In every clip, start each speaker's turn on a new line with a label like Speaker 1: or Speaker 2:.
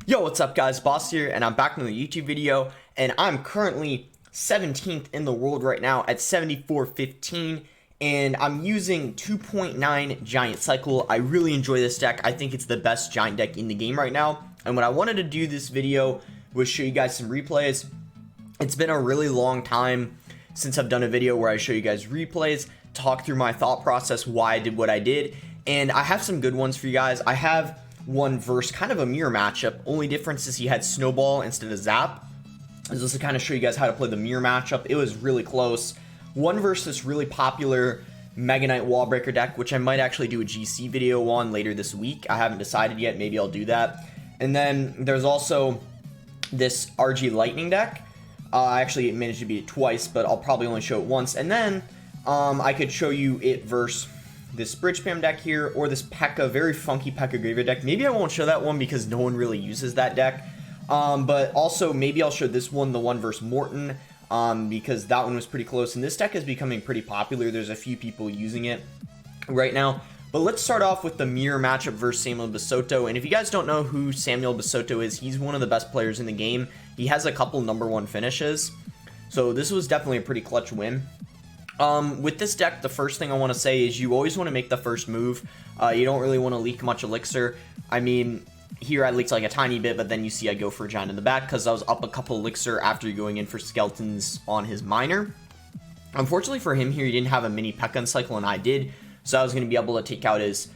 Speaker 1: Yo, what's up guys, Boss here, and I'm back with a YouTube video, and I'm currently 17th in the world right now at 7415, and I'm using 2.9 Giant Cycle. I really enjoy this deck. I think it's the best Giant deck in the game right now, and what I wanted to do this video was show you guys some replays. It's been a really long time since I've done a video where I show you guys replays, talk through my thought process, why I did what I did, and I have some good ones for you guys. I have one versus kind of a mirror matchup. Only difference is he had Snowball instead of Zap. Just to kind of show you guys how to play the mirror matchup. It was really close. One versus this really popular Mega Knight Wallbreaker deck, which I might actually do a GC video on later this week. I haven't decided yet. Maybe I'll do that. And then there's also this RG Lightning deck. I actually managed to beat it twice, but I'll probably only show it once. And then I could show you it versus this Bridge Spam deck here, or this P.E.K.K.A, very funky P.E.K.K.A Graveyard deck. Maybe I won't show that one because no one really uses that deck. But also, maybe I'll show this one, the one versus Morton, because that one was pretty close. And this deck is becoming pretty popular. There's a few people using it right now. But let's start off with the mirror matchup versus Samuel Basoto. And if you guys don't know who Samuel Basoto is, he's one of the best players in the game. He has a couple #1 finishes. So this was definitely a pretty clutch win. With this deck, the first thing I want to say is you always want to make the first move. You don't really want to leak much elixir. I mean, here I leaked like a tiny bit, but then you see I go for a Giant in the back because I was up a couple elixir after going in for skeletons on his miner. Unfortunately for him here, he didn't have a mini P.E.K.K.A cycle, and I did, so I was going to be able to take out his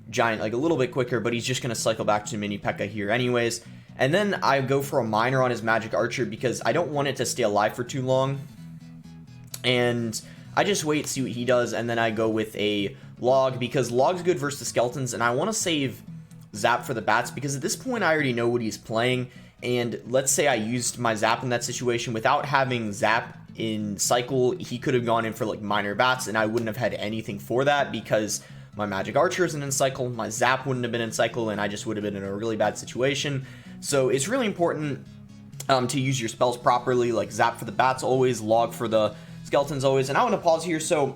Speaker 1: Giant like a little bit quicker, but he's just going to cycle back to mini P.E.K.K.A here anyways. And then I go for a miner on his Magic Archer because I don't want it to stay alive for too long. And I just wait, see what he does, and then I go with a Log, because Log's good versus the Skeletons, and I want to save Zap for the Bats, because at this point I already know what he's playing, and let's say I used my Zap in that situation. Without having Zap in cycle, he could have gone in for like minor Bats, and I wouldn't have had anything for that, because my Magic Archer isn't in cycle, my Zap wouldn't have been in cycle, and I just would have been in a really bad situation. So it's really important to use your spells properly, like Zap for the Bats always, Log for the Skeletons always. And I want to pause here. So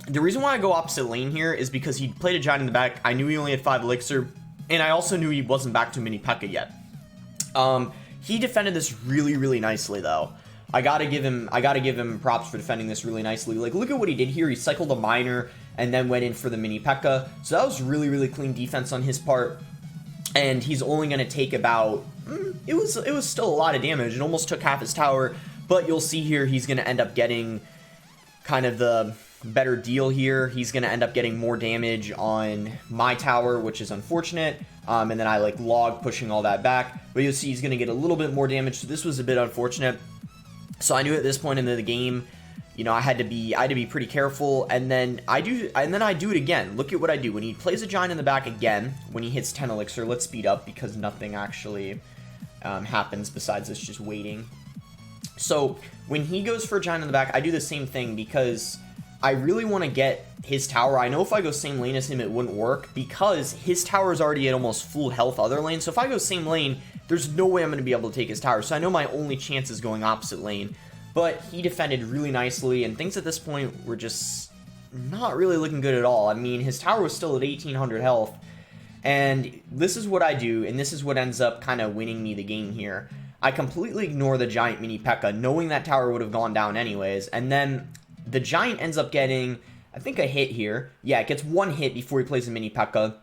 Speaker 1: the reason why I go opposite lane here is because he played a Giant in the back. I knew he only had 5 elixir, and I also knew he wasn't back to mini P.E.K.K.A yet. He defended this really nicely though. I gotta give him props for defending this really nicely. Like, look at what he did here. He cycled a miner and then went in for the mini P.E.K.K.A. So that was really clean defense on his part. And he's only gonna take about it was still a lot of damage. It almost took half his tower. But you'll see here he's going to end up getting kind of the better deal here. He's going to end up getting more damage on my tower, which is unfortunate. And then I like Log pushing all that back. But you'll see he's going to get a little bit more damage. So this was a bit unfortunate. So I knew at this point in the game, you know, I had to be pretty careful. And then I do it again. Look at what I do. When he plays a Giant in the back again, when he hits 10 elixir, let's speed up because nothing actually happens besides us just waiting. So when he goes for a Giant in the back, I do the same thing because I really want to get his tower. I know if I go same lane as him, it wouldn't work because his tower is already at almost full health other lane. So if I go same lane, there's no way I'm going to be able to take his tower. So I know my only chance is going opposite lane. But he defended really nicely, and things at this point were just not really looking good at all. I mean, his tower was still at 1800 health. And this is what I do, and this is what ends up kind of winning me the game here. I completely ignore the Giant mini P.E.K.K.A, knowing that tower would have gone down anyways. And then the Giant ends up getting, I think, a hit here. Yeah, it gets 1 hit before he plays a mini P.E.K.K.A.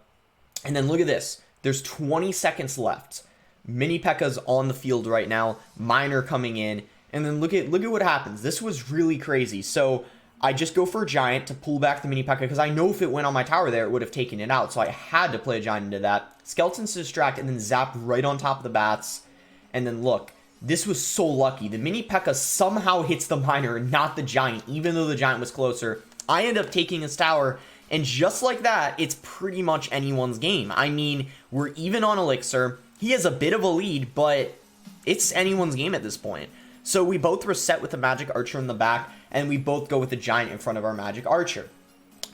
Speaker 1: And then look at this. There's 20 seconds left. Mini P.E.K.K.A's on the field right now. Miner coming in. And then look at what happens. This was really crazy. So I just go for a Giant to pull back the mini P.E.K.K.A because I know if it went on my tower there, it would have taken it out. So I had to play a Giant into that. Skeletons to distract and then Zap right on top of the Bats. And then look, this was so lucky. The mini P.E.K.K.A somehow hits the miner and not the Giant, even though the Giant was closer. I end up taking his tower, and just like that, it's pretty much anyone's game. I mean, we're even on elixir. He has a bit of a lead, but it's anyone's game at this point. So we both reset with the Magic Archer in the back, and we both go with the Giant in front of our Magic Archer.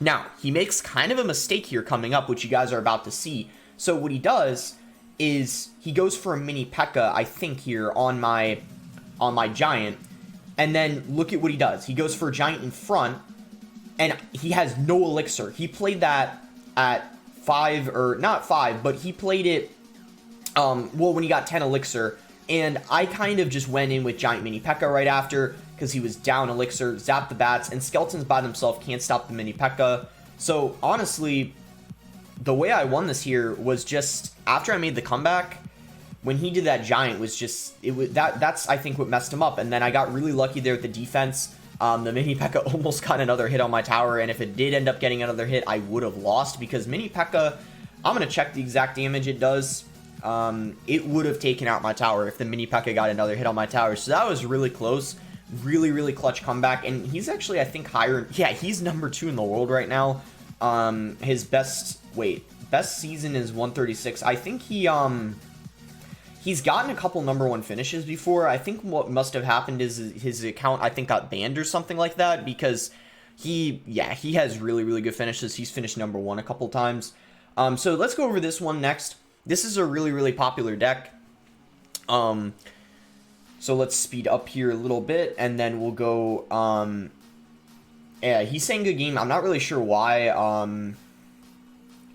Speaker 1: Now, he makes kind of a mistake here coming up, which you guys are about to see. So what he does is he goes for a mini P.E.K.K.A, I think, here on my Giant, and then look at what he does. He goes for a Giant in front, and he has no elixir. He played that at 5, or not 5, but he played it well, when he got 10 elixir, and I kind of just went in with Giant Mini P.E.K.K.A. right after, because he was down elixir, zapped the bats, and Skeletons by themselves can't stop the Mini P.E.K.K.A. So, honestly, the way I won this here was just, after I made the comeback, when he did that Giant was just, that's I think what messed him up, and then I got really lucky there with the defense. The Mini P.E.K.K.A. almost got another hit on my tower, and if it did end up getting another hit, I would have lost, because Mini P.E.K.K.A., I'm going to check the exact damage it does. It would have taken out my tower if the Mini P.E.K.K.A. got another hit on my tower, so that was really close. Really, really clutch comeback, and he's actually, I think, higher. Yeah, he's number 2 in the world right now. His best season is 136. I think he's gotten a couple number 1 finishes before. I think what must have happened is his account, I think, got banned or something like that, because he has really, really good finishes. He's finished number 1 a couple times. So let's go over this one next. This is a really, really popular deck. So let's speed up here a little bit, and then we'll go, yeah, he's saying good game. I'm not really sure why.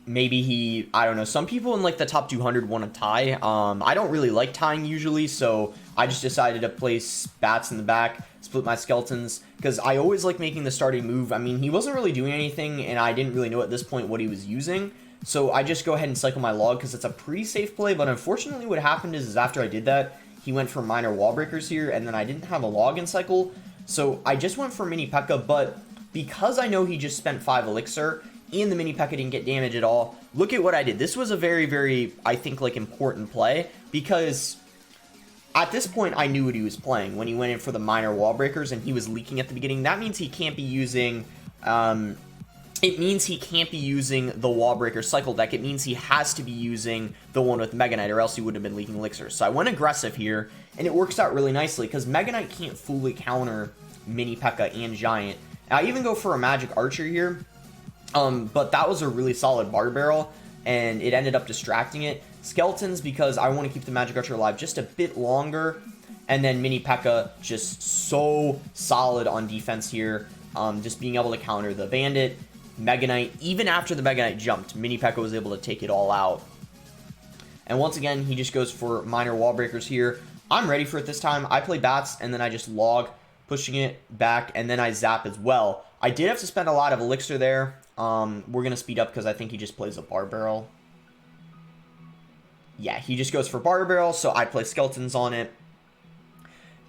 Speaker 1: Maybe I don't know. Some people in, like, the top 200 want to tie. I don't really like tying usually, so I just decided to place bats in the back, split my skeletons, because I always like making the starting move. I mean, he wasn't really doing anything, and I didn't really know at this point what he was using. So I just go ahead and cycle my log, because it's a pretty safe play, but unfortunately what happened is after I did that, he went for minor wall breakers here, and then I didn't have a log in cycle, so I just went for Mini P.E.K.K.A., but because I know he just spent 5 elixir, and the Mini P.E.K.K.A. didn't get damage at all, look at what I did. This was a very, very, I think, like, important play, because at this point I knew what he was playing when he went in for the minor wall breakers, and he was leaking at the beginning. That means he can't be using, it means he can't be using the wall breaker cycle deck. It means he has to be using the one with Mega Knight, or else he would have been leaking elixir. So I went aggressive here, and it works out really nicely, because Mega Knight can't fully counter Mini P.E.K.K.A. and Giant. And I even go for a Magic Archer here, but that was a really solid bar barrel, and it ended up distracting it. Skeletons, because I want to keep the Magic Archer alive just a bit longer, and then Mini P.E.K.K.A. just so solid on defense here, just being able to counter the Bandit, Mega Knight. Even after the Mega Knight jumped, Mini P.E.K.K.A. was able to take it all out. And once again, he just goes for minor wall breakers here. I'm ready for it this time. I play bats, and then I just log, pushing it back, and then I zap as well. I did have to spend a lot of elixir there. We're going to speed up, because I think he just plays a bar barrel. Yeah, he just goes for bar barrel, so I play skeletons on it,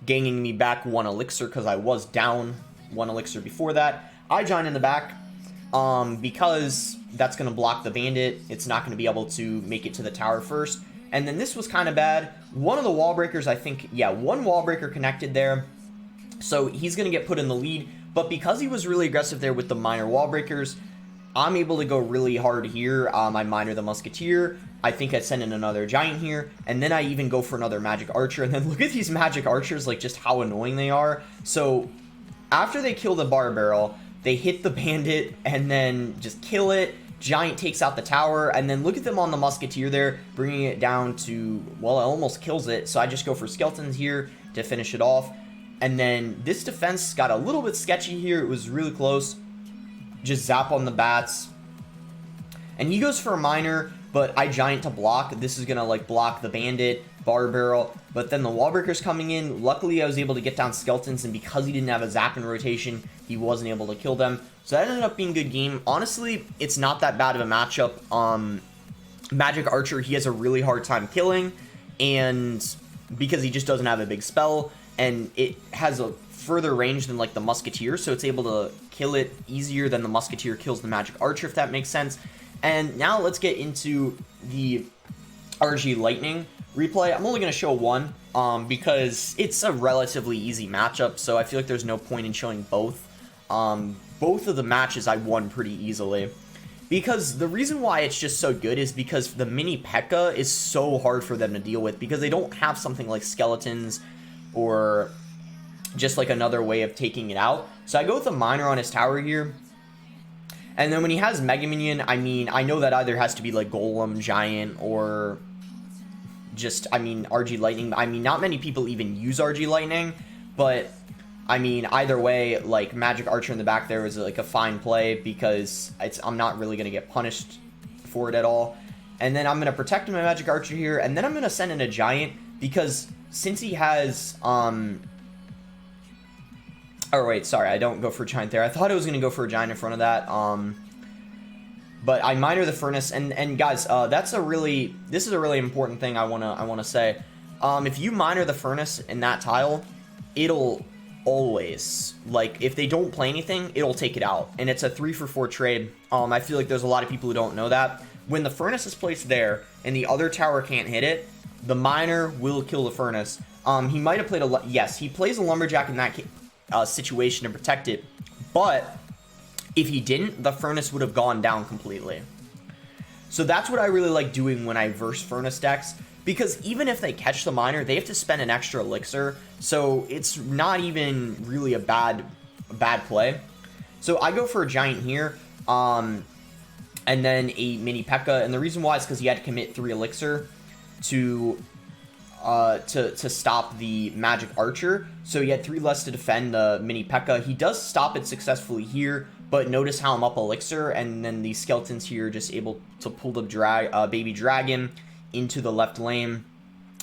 Speaker 1: gaining me back 1 elixir, because I was down 1 elixir before that. I giant in the back, because that's going to block the Bandit. It's not going to be able to make it to the tower first. And then this was kind of bad. One of the wall breakers, I think, yeah, 1 wall breaker connected there, so he's going to get put in the lead. But because he was really aggressive there with the minor wall breakers, I'm able to go really hard here. I minor the Musketeer. I think I send in another Giant here, and then I even go for another Magic Archer. And then look at these Magic Archers, like, just how annoying they are. So after they kill the bar barrel, they hit the Bandit and then just kill it. Giant takes out the tower, and then look at them on the Musketeer there, bringing it down to, well, it almost kills it. So I just go for skeletons here to finish it off. And then this defense got a little bit sketchy here. It was really close. Just zap on the bats. And he goes for a minor, but I giant to block. This is going to, like, block the Bandit, bar barrel. But then the wall breaker's coming in. Luckily, I was able to get down skeletons, and because he didn't have a zap in rotation, he wasn't able to kill them. So that ended up being a good game. Honestly, it's not that bad of a matchup. Magic Archer, he has a really hard time killing, and because he just doesn't have a big spell, and it has a further range than, like, the Musketeer, so it's able to kill it easier than the Musketeer kills the Magic Archer, if that makes sense. And now let's get into the RG Lightning replay. I'm only going to show one, because it's a relatively easy matchup, so I feel like there's no point in showing both. Both of the matches I won pretty easily. Because the reason why it's just so good is because the Mini P.E.K.K.A. is so hard for them to deal with, because they don't have something like skeletons or just like another way of taking it out. So I go with a minor on his tower here. And then when he has Mega Minion, I mean, I know that either has to be like Golem, Giant, or just, I mean, RG Lightning. I mean, not many people even use RG Lightning, but I mean, either way, like, Magic Archer in the back there is like a fine play, because I'm not really going to get punished for it at all. And then I'm going to protect my magic archer here, and then I'm going to send in a giant, because since he has, oh wait, sorry, I don't go for a giant there. I thought I was going to go for a giant in front of that, but I miner the furnace, and guys, this is a really important thing I wanna say. If you miner the furnace in that tile, it'll always, like, if they don't play anything, it'll take it out, and it's a 3-for-4 trade. I feel like there's a lot of people who don't know that. When the furnace is placed there and the other tower can't hit it, the miner will kill the furnace. He might have played yes, he plays a lumberjack in that situation to protect it, but if he didn't, the furnace would have gone down completely. So that's what I really like doing when I verse furnace decks, because even if they catch the miner, they have to spend an extra elixir, so it's not even really a bad play. So I go for a giant here, and then a mini P.E.K.K.A, and the reason why is because he had to commit 3 elixir to stop the magic archer, so he had 3 less to defend the mini P.E.K.K.A. He does stop it successfully here, but notice how I'm up elixir, and then the skeletons here are just able to pull the baby dragon into the left lane,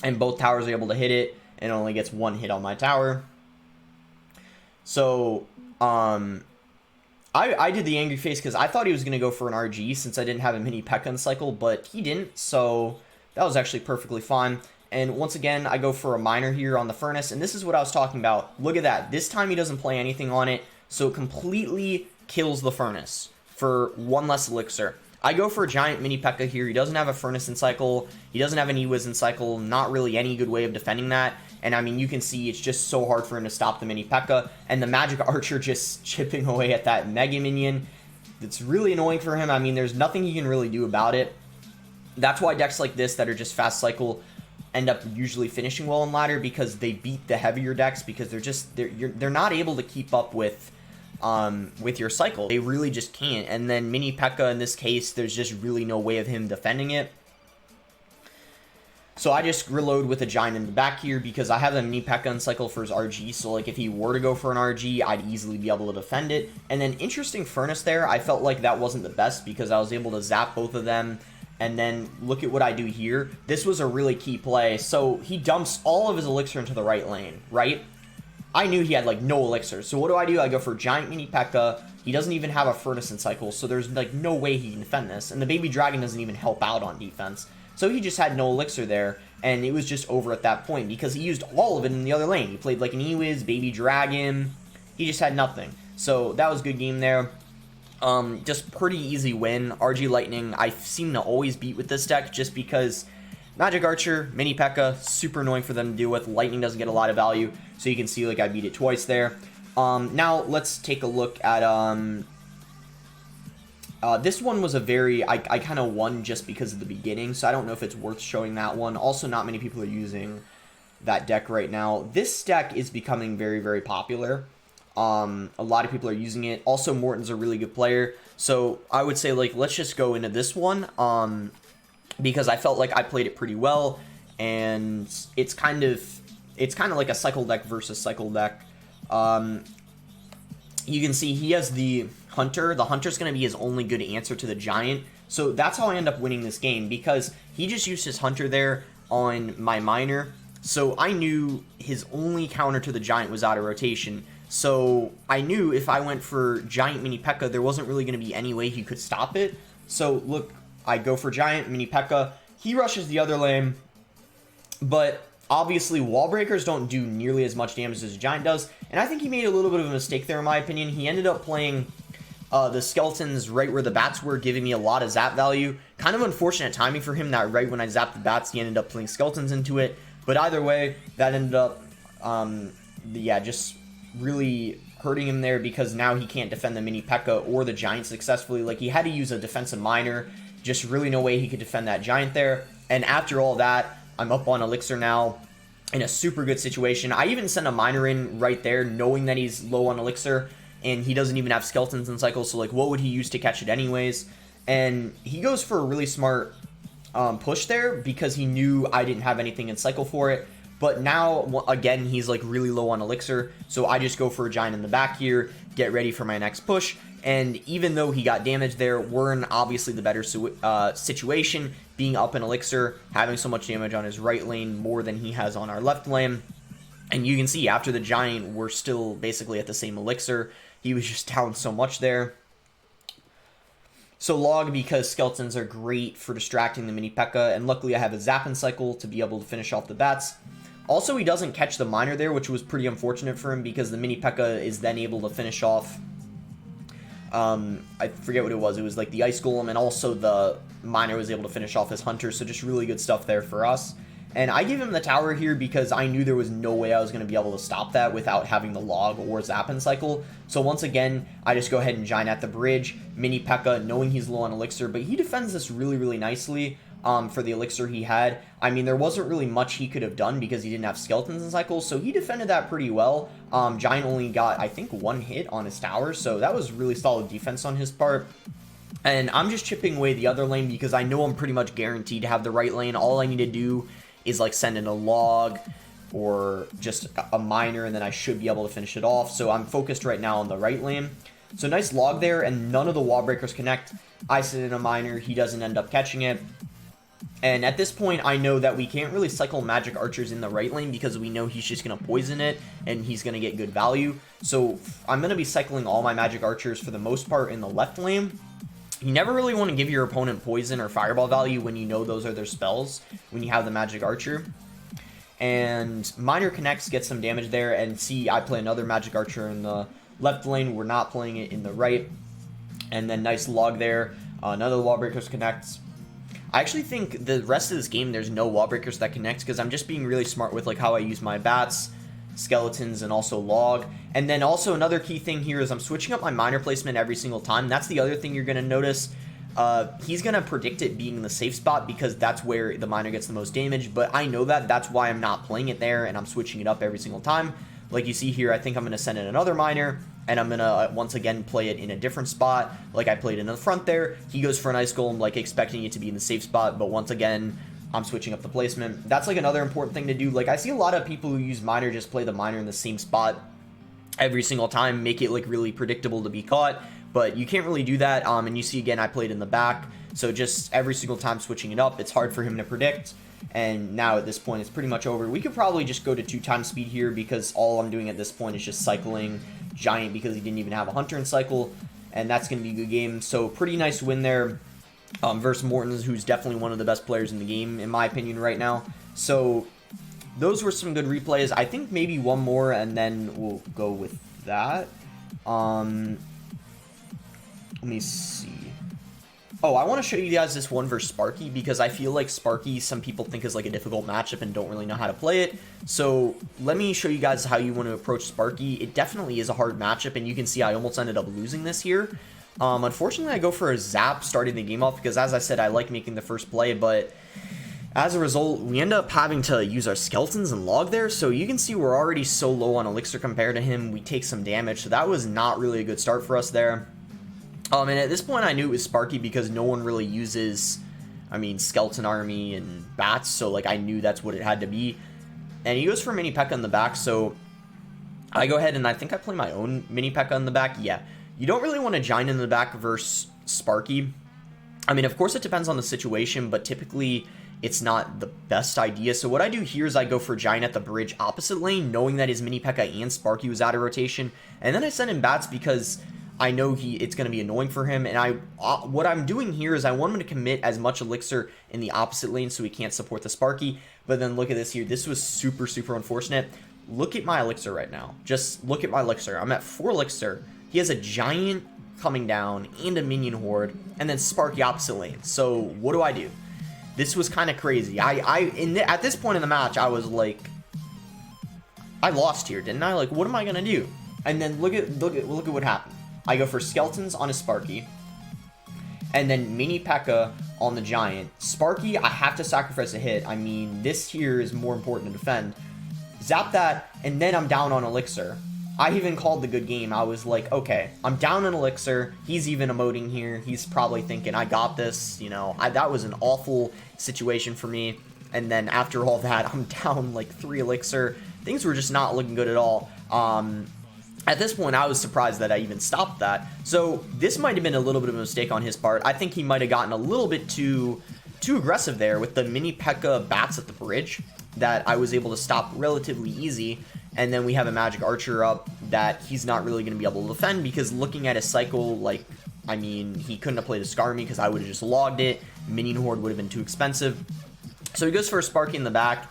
Speaker 1: and both towers are able to hit it, and it only gets 1 hit on my tower. So I did the angry face because I thought he was going to go for an RG since I didn't have a mini P.E.K.K.A in cycle, but he didn't, so that was actually perfectly fine. And once again, I go for a miner here on the furnace, and this is what I was talking about. Look at that. This time he doesn't play anything on it, so it completely kills the furnace for 1 less elixir. I go for a giant mini P.E.K.K.A here. He doesn't have a furnace in cycle. He doesn't have an E-Wiz in cycle. Not really any good way of defending that. And I mean, you can see it's just so hard for him to stop the mini P.E.K.K.A. And the magic archer just chipping away at that mega minion. It's really annoying for him. I mean, there's nothing he can really do about it. That's why decks like this that are just fast cycle end up usually finishing well in ladder, because they beat the heavier decks, because they're not able to keep up with your cycle. They really just can't. And then mini P.E.K.K.A in this case, there's just really no way of him defending it. So I just reload with a giant in the back here, because I have a mini P.E.K.K.A in cycle for his RG, so like if he were to go for an RG, I'd easily be able to defend it. And then interesting furnace there, I felt like that wasn't the best, because I was able to zap both of them. And then look at what I do here. This was a really key play. So he dumps all of his elixir into the right lane, right? I knew he had like no elixir. So what do? I go for giant mini P.E.K.K.A. He doesn't even have a furnace in cycle, so there's like no way he can defend this. And the baby dragon doesn't even help out on defense. So he just had no elixir there, and it was just over at that point, because he used all of it in the other lane. He played like an E-Wiz, baby dragon. He just had nothing. So that was a good game there. Just pretty easy win. RG Lightning, I seem to always beat with this deck, just because Magic Archer, Mini P.E.K.K.A, super annoying for them to deal with. Lightning doesn't get a lot of value, so you can see like I beat it twice there. Now let's take a look at this one was a very, I kind of won just because of the beginning, so I don't know if it's worth showing that one. Also, not many people are using that deck right now. This deck is becoming very, very popular. A lot of people are using it. Also, Morton's a really good player, so I would say like let's just go into this one, because I felt like I played it pretty well, and it's kind of like a cycle deck versus cycle deck. You can see he has the hunter. The hunter's going to be his only good answer to the giant, so that's how I end up winning this game, because he just used his hunter there on my miner, so I knew his only counter to the giant was out of rotation. So I knew if I went for giant mini P.E.K.K.A, there wasn't really going to be any way he could stop it. So look, I go for giant mini P.E.K.K.A. He rushes the other lane, but obviously wall breakers don't do nearly as much damage as a giant does, and I think he made a little bit of a mistake there in my opinion. He ended up playing the skeletons right where the bats were, giving me a lot of zap value. Kind of unfortunate timing for him that right when I zapped the bats, he ended up playing skeletons into it. But either way, that ended up, just really hurting him there, because now he can't defend the mini P.E.K.K.A or the giant successfully. Like, he had to use a defensive miner. Just really no way he could defend that giant there. And after all that, I'm up on elixir now in a super good situation. I even sent a miner in right there knowing that he's low on elixir, and he doesn't even have skeletons in cycle, so like what would he use to catch it anyways? And he goes for a really smart push there, because he knew I didn't have anything in cycle for it. But now, again, he's like really low on elixir, so I just go for a giant in the back here, get ready for my next push, And even though he got damaged there, we're in obviously the better situation, being up in Elixir, having so much damage on his right lane, more than he has on our left lane. And you can see after the Giant, we're still basically at the same Elixir. He was just down so much there. So log, because skeletons are great for distracting the mini P.E.K.K.A, and luckily I have a zap and cycle to be able to finish off the bats. Also, he doesn't catch the miner there, which was pretty unfortunate for him, because the mini P.E.K.K.A is then able to finish off, I forget what it was like the ice golem, and also the miner was able to finish off his hunter, so just really good stuff there for us. And I gave him the tower here because I knew there was no way I was going to be able to stop that without having the log or zap and cycle. So once again, I just go ahead and giant at the bridge, mini P.E.K.K.A, knowing he's low on elixir, but he defends this really, really nicely for the elixir he had. I mean, there wasn't really much he could have done because he didn't have skeletons and cycles, so he defended that pretty well. Giant only got, I think, 1 hit on his tower, so that was really solid defense on his part. And I'm just chipping away the other lane because I know I'm pretty much guaranteed to have the right lane. All I need to do is like send in a log or just a miner, and then I should be able to finish it off. So I'm focused right now on the right lane. So nice log there, and none of the wall breakers connect. I send in a miner, he doesn't end up catching it. And at this point, I know that we can't really cycle magic archers in the right lane because we know he's just going to poison it and he's going to get good value. So I'm going to be cycling all my magic archers for the most part in the left lane. You never really want to give your opponent poison or fireball value when you know those are their spells, when you have the magic archer. And miner connects, gets some damage there, and see, I play another magic archer in the left lane. We're not playing it in the right. And then nice log there. None of the wall breakers connects. I actually think the rest of this game, there's no wall breakers that connect because I'm just being really smart with like how I use my bats, skeletons, and also log. And then also another key thing here is I'm switching up my miner placement every single time. That's the other thing you're going to notice. He's going to predict it being in the safe spot because that's where the miner gets the most damage, but I know that. That's why I'm not playing it there, and I'm switching it up every single time. Like you see here, I think I'm going to send in another miner, and I'm going to once again play it in a different spot, like I played in the front there. He goes for an ice golem, like expecting it to be in the safe spot, but once again, I'm switching up the placement. That's like another important thing to do. Like I see a lot of people who use miner just play the miner in the same spot every single time, make it like really predictable to be caught, but you can't really do that. And you see again, I played in the back, so just every single time switching it up, it's hard for him to predict. And now at this point, it's pretty much over. We could probably just go to 2x speed here because all I'm doing at this point is just cycling Giant because he didn't even have a hunter in cycle, and that's going to be a good game. So pretty nice win there versus Morton's, who's definitely one of the best players in the game, in my opinion, right now. So those were some good replays. I think maybe one more, and then we'll go with that. Let me see. Oh, I want to show you guys this one versus Sparky because I feel like Sparky, some people think is like a difficult matchup and don't really know how to play it. So let me show you guys how you want to approach Sparky. It definitely is a hard matchup, and you can see I almost ended up losing this here. Unfortunately, I go for a zap starting the game off because, as I said, I like making the first play, but as a result, we end up having to use our skeletons and log there. So you can see we're already so low on elixir compared to him. We take some damage, so that was not really a good start for us there. And at this point, I knew it was Sparky because no one really uses, I mean, Skeleton Army and Bats, so, like, I knew that's what it had to be. And he goes for Mini P.E.K.K.A in the back, so I go ahead and I think I play my own Mini P.E.K.K.A in the back. Yeah, you don't really want to Giant in the back versus Sparky. I mean, of course, it depends on the situation, but typically it's not the best idea. So what I do here is I go for Giant at the bridge opposite lane, knowing that his Mini P.E.K.K.A and Sparky was out of rotation. And then I send in Bats because I know it's going to be annoying for him, and what I'm doing here is I want him to commit as much elixir in the opposite lane so he can't support the Sparky. But then look at this here. This was super, super unfortunate. Look at my elixir right now. Just look at my elixir. I'm at 4 elixir. He has a Giant coming down and a minion horde, and then Sparky opposite lane. So what do? This was kind of crazy. At this point in the match, I was like, I lost here, didn't I? Like, what am I going to do? And then look at what happened. I go for skeletons on a Sparky, and then Mini P.E.K.K.A on the Giant. Sparky, I have to sacrifice a hit. I mean, this here is more important to defend. Zap that, and then I'm down on Elixir. I even called the good game. I was like, okay, I'm down on Elixir. He's even emoting here. He's probably thinking, I got this. You know, that was an awful situation for me. And then after all that, I'm down like 3 Elixir. Things were just not looking good at all. At this point, I was surprised that I even stopped that. So this might have been a little bit of a mistake on his part. I think he might have gotten a little bit too aggressive there with the mini P.E.K.K.A bats at the bridge that I was able to stop relatively easy. And then we have a magic archer up that he's not really going to be able to defend, because looking at his cycle, like, I mean, he couldn't have played a Scar me because I would have just logged it. Minion Horde would have been too expensive. So he goes for a Sparky in the back.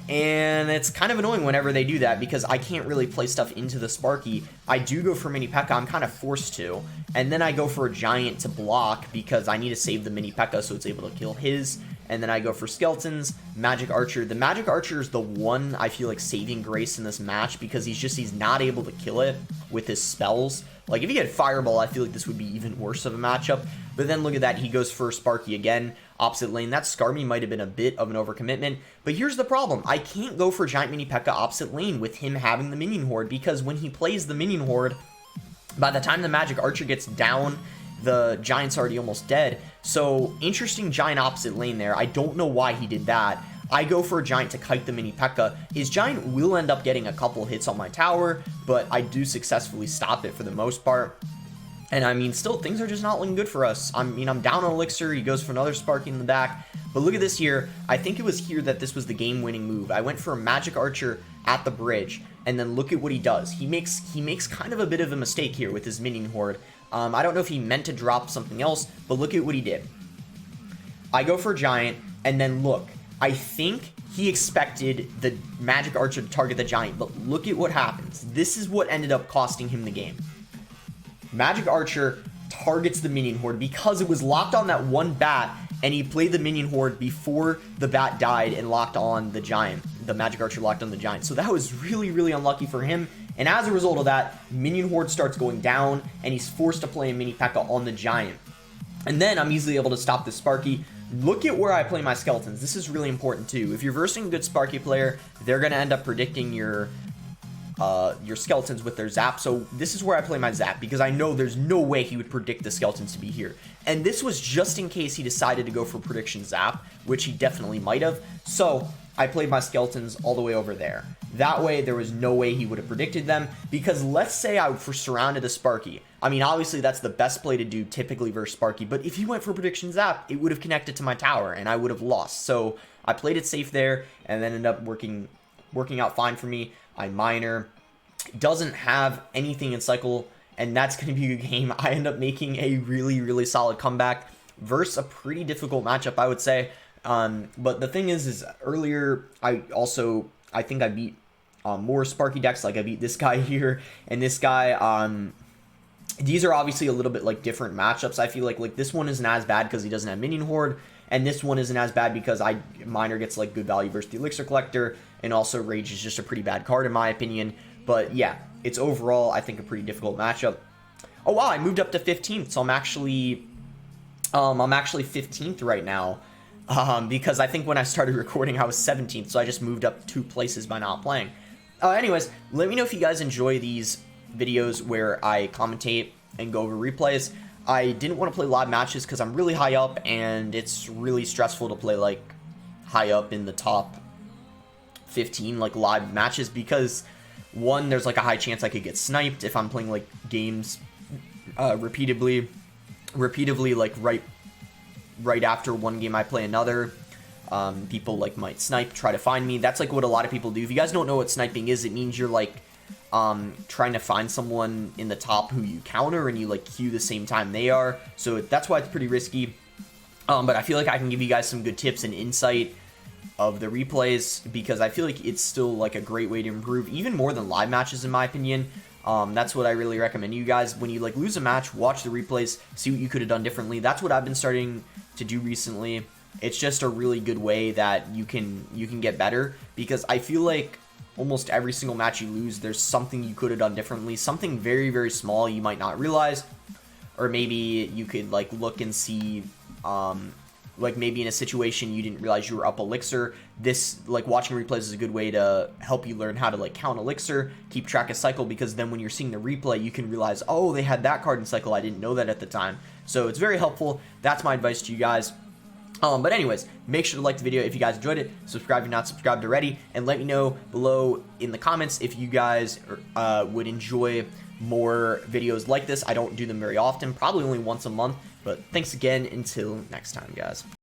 Speaker 1: And it's kind of annoying whenever they do that, because I can't really play stuff into the Sparky. I do go for mini P.E.K.K.A, I'm kind of forced to. And then I go for a Giant to block because I need to save the mini P.E.K.K.A so it's able to kill his. And then I go for Skeletons, Magic Archer. The Magic Archer is the one I feel like saving grace in this match, because he's not able to kill it with his spells. Like, if he had Fireball, I feel like this would be even worse of a matchup. But then look at that, he goes for Sparky again, opposite lane. That Skarmy might have been a bit of an overcommitment. But here's the problem. I can't go for Giant Mini P.E.K.K.A opposite lane with him having the Minion Horde, because when he plays the Minion Horde, by the time the Magic Archer gets down, the Giant's already almost dead. So, interesting Giant opposite lane there. I don't know why he did that. I go for a Giant to kite the mini P.E.K.K.A. His Giant will end up getting a couple hits on my tower, but I do successfully stop it for the most part. And I mean, still, things are just not looking good for us. I'm down on Elixir. He goes for another Sparky in the back. But look at this here. I think it was here that this was the game-winning move. I went for a Magic Archer at the bridge, and then look at what he does. He makes kind of a bit of a mistake here with his Minion Horde. I don't know if he meant to drop something else, but look at what he did. I go for a Giant, and then look. I think he expected the Magic Archer to target the Giant, but look at what happens. This is what ended up costing him the game. Magic Archer targets the Minion Horde because it was locked on that one bat, and he played the Minion Horde before the bat died and locked on the Giant. The Magic Archer locked on the Giant. So that was really, really unlucky for him. And as a result of that, Minion Horde starts going down, and he's forced to play a mini P.E.K.K.A on the Giant. And then I'm easily able to stop this Sparky. Look at where I play my Skeletons. This is really important too. If you're versing a good Sparky player, they're going to end up predicting your Skeletons with their Zap. So this is where I play my Zap, because I know there's no way he would predict the Skeletons to be here. And this was just in case he decided to go for Prediction Zap, which he definitely might have. So I played my Skeletons all the way over there. That way, there was no way he would have predicted them, because let's say I surrounded a Sparky. I mean, obviously, that's the best play to do typically versus Sparky, but if he went for Prediction Zap, it would have connected to my tower, and I would have lost. So I played it safe there, and then ended up working out fine for me. I Miner. Doesn't have anything in cycle, and that's going to be a game. I end up making a really, really solid comeback versus a pretty difficult matchup, I would say. But the thing is earlier, I think I beat more Sparky decks. Like, I beat this guy here and this guy. These are obviously a little bit like different matchups. I feel like this one isn't as bad because he doesn't have Minion Horde, and this one isn't as bad because Miner gets like good value versus the Elixir Collector, and also Rage is just a pretty bad card in my opinion. But yeah, it's overall, I think, a pretty difficult matchup. Oh wow, I moved up to 15th, so I'm actually 15th right now. Because I think when I started recording, I was 17th, so I just moved up 2 places by not playing. Anyways, let me know if you guys enjoy these videos where I commentate and go over replays. I didn't want to play live matches because I'm really high up, and it's really stressful to play like high up in the top 15 like live matches, because one, there's like a high chance I could get sniped if I'm playing like games repeatedly like right after one game I play another. People like might snipe, try to find me. That's like what a lot of people do. If you guys don't know what sniping is, it means you're like trying to find someone in the top who you counter, and you like queue the same time they are. So that's why it's pretty risky. But I feel like I can give you guys some good tips and insight of the replays, because I feel like it's still like a great way to improve, even more than live matches in my opinion. That's what I really recommend you guys. When you like lose a match, watch the replays, see what you could have done differently. That's what I've been starting to do recently. It's just a really good way that you can get better, because I feel like almost every single match you lose, there's something you could have done differently, something very, very small you might not realize, or maybe you could like look and see like maybe in a situation you didn't realize you were up Elixir. This, like, watching replays is a good way to help you learn how to like count Elixir, keep track of cycle, because then when you're seeing the replay, you can realize, oh, they had that card in cycle, I didn't know that at the time. So it's very helpful. That's my advice to you guys. But anyways, make sure to like the video if you guys enjoyed it, subscribe if you're not subscribed already, and let me know below in the comments if you guys would enjoy more videos like this. I don't do them very often, probably only once a month, but thanks again. Until next time, guys.